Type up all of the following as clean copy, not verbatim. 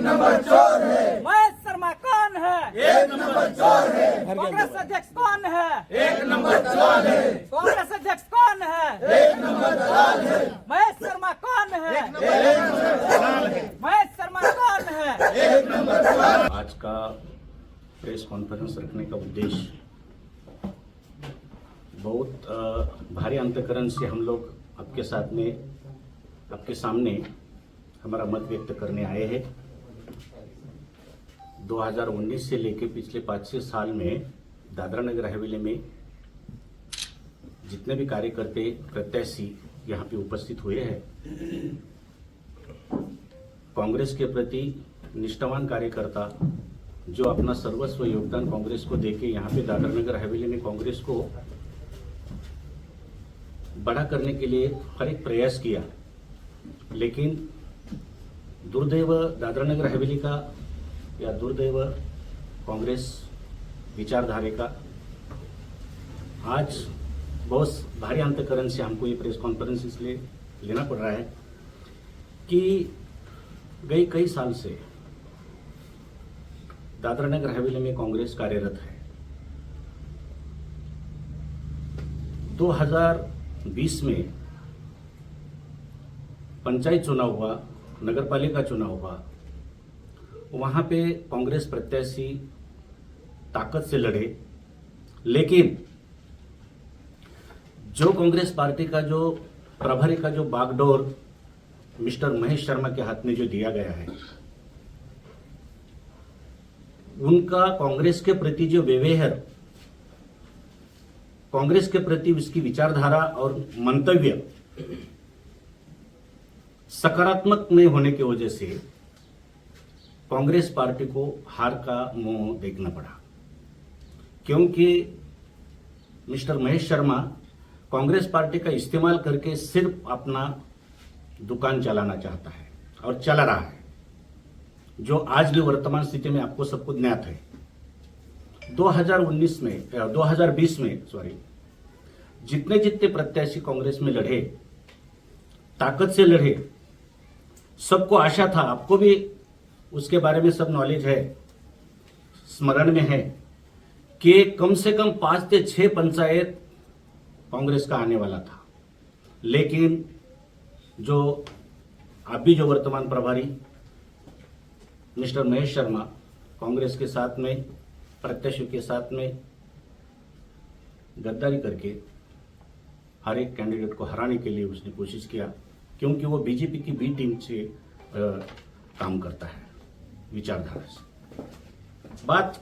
Number चोर है। महेश शर्मा कौन है? एक नंबर चोर है। कांग्रेस अध्यक्ष कौन है? एक नंबर चोर है। कांग्रेस अध्यक्ष कौन है? एक नंबर चोर है। महेश शर्मा कौन है? एक नंबर चोर है। महेश शर्मा कौन है? एक नंबर चोर। आज का प्रेस कॉन्फ्रेंस रखने का उद्देश्य बहुत भारी अंतकरण से हम लोग आपके साथ में, आपके सामने हमारा मत व्यक्त करने आए हैं। 2019 से लेकर पिछले 5-6 साल में दादरा नगर हवेली में जितने भी कार्यकर्ता प्रत्याशी यहाँ पे उपस्थित हुए हैं, कांग्रेस के प्रति निष्ठावान कार्यकर्ता जो अपना सर्वस्व योगदान कांग्रेस को देके यहाँ पे दादरा नगर हवेली में कांग्रेस को बड़ा करने के लिए हर एक प्रयास किया, लेकिन दुर्दैव दादरा नगर हवेली का या दुर्दैव कांग्रेस विचारधारे का आज बहुत भारी अंतकरण से हमको ये प्रेस कॉन्फ्रेंस इसलिए लेना पड़ रहा है कि गई कई साल से दादरा नगर हवेली में कांग्रेस कार्यरत है। 2020 में पंचायत चुनाव हुआ, नगरपालिका चुनाव हुआ, वहां पे कांग्रेस प्रत्याशी ताकत से लड़े, लेकिन जो कांग्रेस पार्टी का जो प्रभारी का जो बागडोर मिस्टर महेश शर्मा के हाथ में जो दिया गया है, उनका कांग्रेस के प्रति जो व्यवहार, कांग्रेस के प्रति उसकी विचारधारा और मंतव्य सकारात्मक नहीं होने की वजह से कांग्रेस पार्टी को हार का मुंह देखना पड़ा, क्योंकि मिस्टर महेश शर्मा कांग्रेस पार्टी का इस्तेमाल करके सिर्फ अपना दुकान चलाना चाहता है और चला रहा है, जो आज भी वर्तमान स्थिति में आपको सबको ज्ञात है। 2020 में जितने प्रत्याशी कांग्रेस में लड़े, ताकत से लड़े, सबको आशा था, आपको भी उसके बारे में सब नॉलेज है, स्मरण में है कि कम से कम 5 से 6 पंचायत कांग्रेस का आने वाला था, लेकिन जो अभी जो वर्तमान प्रभारी मिस्टर महेश शर्मा कांग्रेस के साथ में, प्रत्याशियों के साथ में गद्दारी करके हर एक कैंडिडेट को हराने के लिए उसने कोशिश किया, क्योंकि वो बीजेपी की बी टीम से काम करता है विचारधारा से। बात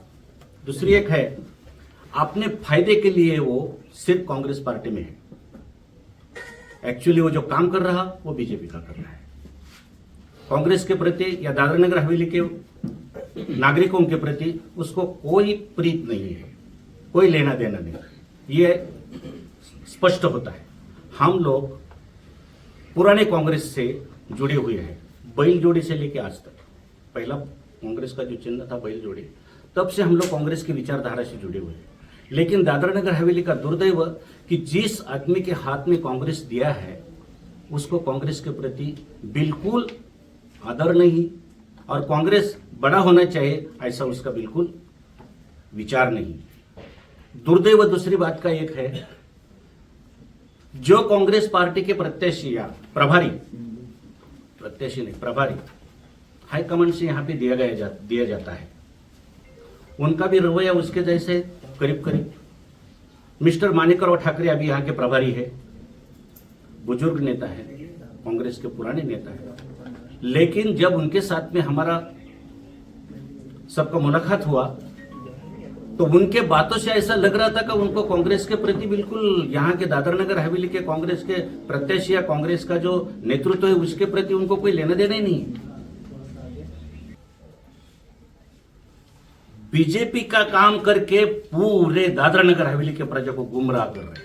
दूसरी एक है, अपने फायदे के लिए वो सिर्फ कांग्रेस पार्टी में है, एक्चुअली वो जो काम कर रहा वो बीजेपी का कर रहा है। कांग्रेस के प्रति या दादरा नगर हवेली के नागरिकों के प्रति उसको कोई प्रीत नहीं है, कोई लेना देना नहीं, ये स्पष्ट होता है। हम लोग पुराने कांग्रेस से जुड़े हुए हैं, बैल जोड़ी से लेकर आज तक। पहला कांग्रेस का जो चिन्ह था बैल जोड़ी, तब से हम लोग कांग्रेस की विचारधारा से जुड़े हुए हैं। लेकिन दादरा नगर हवेली का दुर्दैव कि जिस आदमी के हाथ में कांग्रेस दिया है, उसको कांग्रेस के प्रति बिल्कुल आदर नहीं, और कांग्रेस बड़ा होना चाहिए ऐसा उसका बिल्कुल विचार नहीं। दुर्दैव दूसरी बात का एक है, जो कांग्रेस पार्टी के प्रत्याशी या प्रभारी, प्रत्याशी नहीं प्रभारी, हाईकमांड से यहां पे दिया जाता है, उनका भी रवैया उसके जैसे करीब करीब। मिस्टर माणिकराव ठाकरे अभी यहाँ के प्रभारी है, बुजुर्ग नेता है, कांग्रेस के पुराने नेता है, लेकिन जब उनके साथ में हमारा सबका मुलाकात हुआ तो उनके बातों से ऐसा लग रहा था कि उनको कांग्रेस के प्रति बिल्कुल, यहाँ के दादरा नगर हवेली के कांग्रेस के प्रत्याशी या कांग्रेस का जो नेतृत्व है उसके प्रति उनको कोई लेना देना ही नहीं। बीजेपी का काम करके पूरे दादरा नगर हवेली के प्रजा को गुमराह कर रहे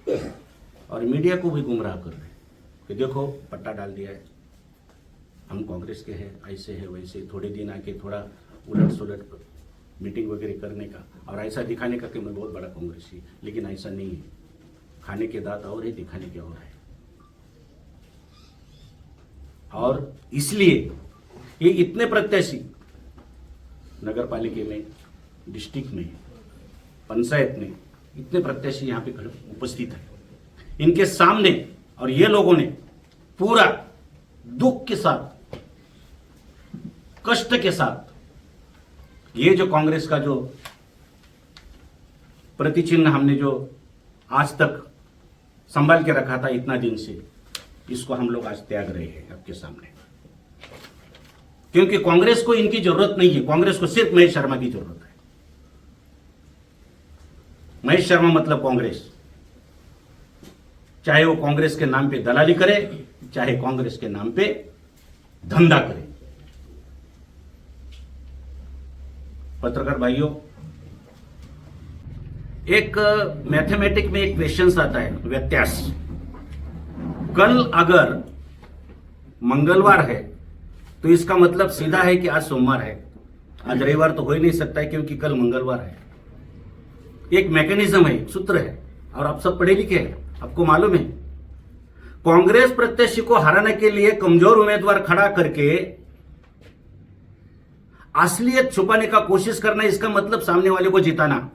हैं और मीडिया को भी गुमराह कर रहे हैं कि देखो पट्टा डाल दिया है, हम कांग्रेस के हैं, ऐसे है वैसे, थोड़े दिन आके थोड़ा उलट सुलट मीटिंग वगैरह करने का और ऐसा दिखाने का कि मैं बहुत बड़ा कांग्रेसी, लेकिन ऐसा नहीं है। खाने के दांत और है, दिखाने के और है। और इसलिए ये इतने प्रत्याशी नगर पालिका में, डिस्ट्रिक्ट में, पंचायत में इतने प्रत्याशी यहाँ पे उपस्थित है, इनके सामने और ये लोगों ने पूरा दुख के साथ, कष्ट के साथ ये जो कांग्रेस का जो प्रतिचिन्ह हमने जो आज तक संभाल के रखा था इतना दिन से, इसको हम लोग आज त्याग रहे हैं आपके सामने, क्योंकि कांग्रेस को इनकी जरूरत नहीं है। कांग्रेस को सिर्फ महेश शर्मा की जरूरत है। महेश शर्मा मतलब कांग्रेस, चाहे वो कांग्रेस के नाम पे दलाली करे, चाहे कांग्रेस के नाम पे धंधा करे। पत्रकार भाइयों, एक मैथमेटिक में एक क्वेश्चन आता है, व्यत्यास। कल अगर मंगलवार है तो इसका मतलब सीधा है कि आज सोमवार है, आज रविवार तो हो ही नहीं सकता है क्योंकि कल मंगलवार है। एक मैकेनिज्म है, सूत्र है, और आप सब पढ़े लिखे हैं, आपको मालूम है। कांग्रेस प्रत्याशी को हराने के लिए कमजोर उम्मीदवार खड़ा करके असलियत छुपाने का कोशिश करना, इसका मतलब सामने वाले को जिताना।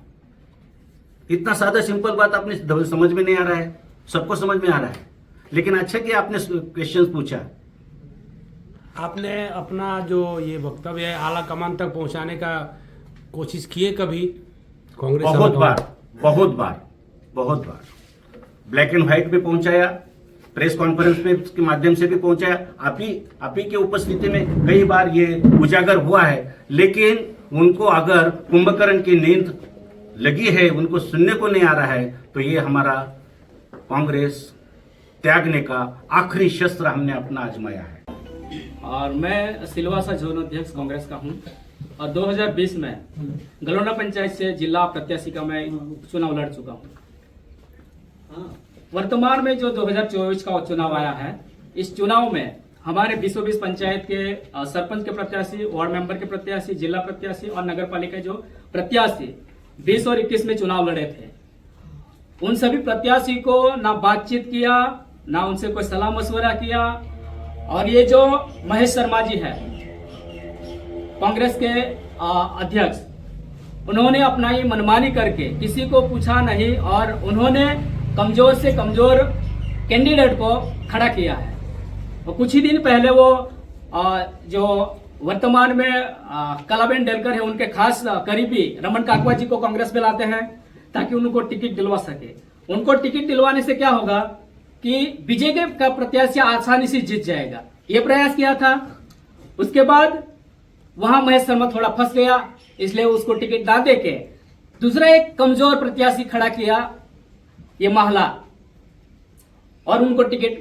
इतना सादा सिंपल बात आपने समझ में नहीं आ रहा है, सबको समझ में आ रहा है, लेकिन अच्छा कि आपने क्वेश्चन पूछा। आपने अपना जो ये वक्तव्य है आला कमान तक पहुंचाने का कोशिश किए कभी कांग्रेस? बहुत बार ब्लैक एंड व्हाइट पे पहुंचाया, प्रेस कॉन्फ्रेंस पे के माध्यम से भी पहुंचाया, आप ही के उपस्थिति में कई बार ये उजागर हुआ है। लेकिन उनको अगर कुंभकर्ण की नींद लगी है, उनको सुनने को नहीं आ रहा है, तो ये हमारा कांग्रेस त्यागने का आखिरी शस्त्र हमने अपना आजमाया है। और मैं सिलवासा जोन अध्यक्ष कांग्रेस का हूं और 2020 में गलोना पंचायत से जिला प्रत्याशी का मैं चुनाव लड़ चुका हूं। वर्तमान में जो 2024 का चुनाव आया है, इस चुनाव में हमारे 20 पंचायत के सरपंच के प्रत्याशी, वार्ड मेंबर के प्रत्याशी, जिला प्रत्याशी और नगर पालिका जो प्रत्याशी 20 और 21 में चुनाव लड़े थे, उन सभी प्रत्याशी को ना बातचीत किया, ना उनसे कोई सलाह मशवरा किया। और ये जो महेश शर्मा जी है, कांग्रेस के अध्यक्ष, उन्होंने अपना ही मनमानी करके किसी को पूछा नहीं और उन्होंने कमजोर से कमजोर कैंडिडेट को खड़ा किया है। और कुछ ही दिन पहले वो जो वर्तमान में कलाबेन डेलकर है, उनके खास करीबी रमन काकवा जी को कांग्रेस में लाते हैं ताकि उनको टिकट दिलवा सके। उनको टिकट दिलवाने से क्या होगा कि बीजेपी का प्रत्याशी आसानी से जीत जाएगा, ये प्रयास किया था। उसके बाद वहां महेश शर्मा थोड़ा फंस गया, इसलिए उसको टिकट ना देके दूसरा एक कमजोर प्रत्याशी खड़ा किया, ये महला, और उनको टिकट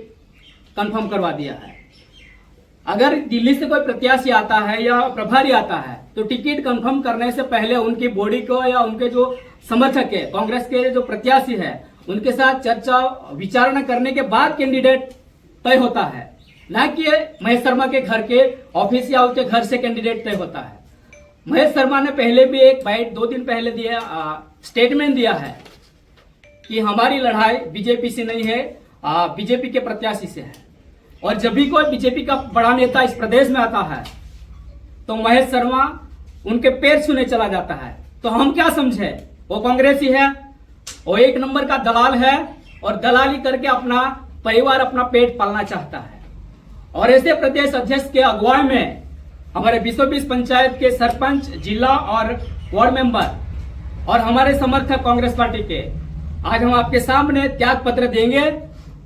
कंफर्म करवा दिया है। अगर दिल्ली से कोई प्रत्याशी आता है या प्रभारी आता है तो टिकट कंफर्म करने से पहले उनकी बॉडी को या उनके जो समर्थक है, कांग्रेस के जो प्रत्याशी है, उनके साथ चर्चा विचारणा करने के बाद कैंडिडेट तय होता है, ना कि महेश शर्मा के घर के ऑफिस या उसके घर से कैंडिडेट तय होता है। महेश शर्मा ने पहले भी एक बाइट 2 दिन पहले दिया, स्टेटमेंट दिया है कि हमारी लड़ाई बीजेपी से नहीं है, बीजेपी के प्रत्याशी से है। और जब भी कोई बीजेपी का बड़ा नेता इस प्रदेश में आता है तो महेश शर्मा उनके पैर छूने चला जाता है। तो हम क्या समझे, वो कांग्रेसी है, वो एक नंबर का दलाल है और दलाली करके अपना परिवार, अपना पेट पालना चाहता है। और ऐसे प्रदेश अध्यक्ष के अगुवाई में हमारे 20 पंचायत के सरपंच, जिला और वार्ड मेंबर और हमारे समर्थक कांग्रेस पार्टी के आज हम आपके सामने त्याग पत्र देंगे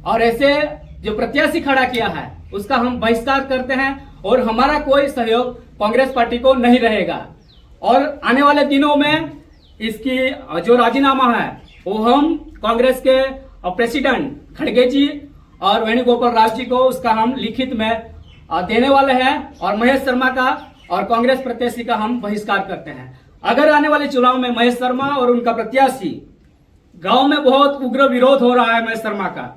और ऐसे जो प्रत्याशी खड़ा किया है उसका हम बहिष्कार करते हैं और हमारा कोई सहयोग कांग्रेस पार्टी को नहीं रहेगा। और आने वाले दिनों में इसकी जो राजीनामा है वो हम कांग्रेस के प्रेसिडेंट खड़गे जी और वेणुगोपाल राव जी को उसका हम लिखित में देने वाले हैं और महेश शर्मा का और कांग्रेस प्रत्याशी का हम बहिष्कार करते हैं। अगर आने वाले चुनाव में महेश शर्मा और उनका प्रत्याशी, गांव में बहुत उग्र विरोध हो रहा है महेश शर्मा का,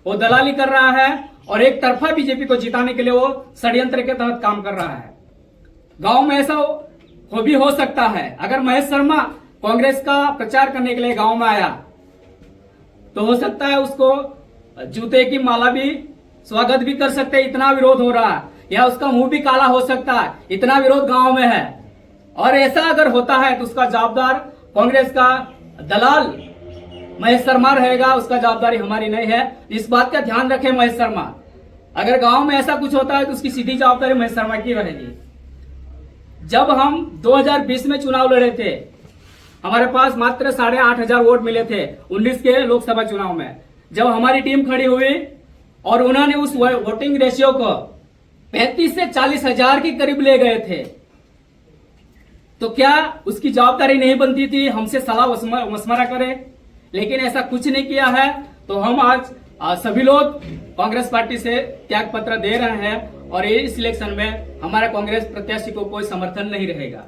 वो दलाली कर रहा है और एक तरफा बीजेपी को जिताने के लिए वो षड्यंत्र के तहत काम कर रहा है। गांव में ऐसा हो भी हो सकता है, अगर महेश शर्मा कांग्रेस का प्रचार करने के लिए गांव में आया तो हो सकता है उसको जूते की माला भी स्वागत भी कर सकते हैं, इतना विरोध हो रहा है, या उसका मुंह भी काला हो सकता है, इतना विरोध गांव में है। और ऐसा अगर होता है तो उसका जवाबदार कांग्रेस का दलाल महेश शर्मा रहेगा, उसका जवाबदारी हमारी नहीं है। इस बात का ध्यान रखें महेश शर्मा, अगर गांव में ऐसा कुछ होता है तो उसकी सीधी जवाबदारी महेश शर्मा की रहेगी। जब हम 2020 में चुनाव लड़े थे, हमारे पास मात्र 8,500 वोट मिले थे 19 के लोकसभा चुनाव में। जब हमारी टीम खड़ी हुई और उन्होंने उस वोटिंग रेशियो को 35 से 40 हजार के करीब ले गए थे, तो क्या उसकी जवाबदारी नहीं बनती थी हमसे सलाह मशवरा करें? लेकिन ऐसा कुछ नहीं किया है। तो हम आज सभी लोग कांग्रेस पार्टी से त्याग पत्र दे रहे हैं और इस इलेक्शन में हमारा कांग्रेस प्रत्याशी को कोई समर्थन नहीं रहेगा।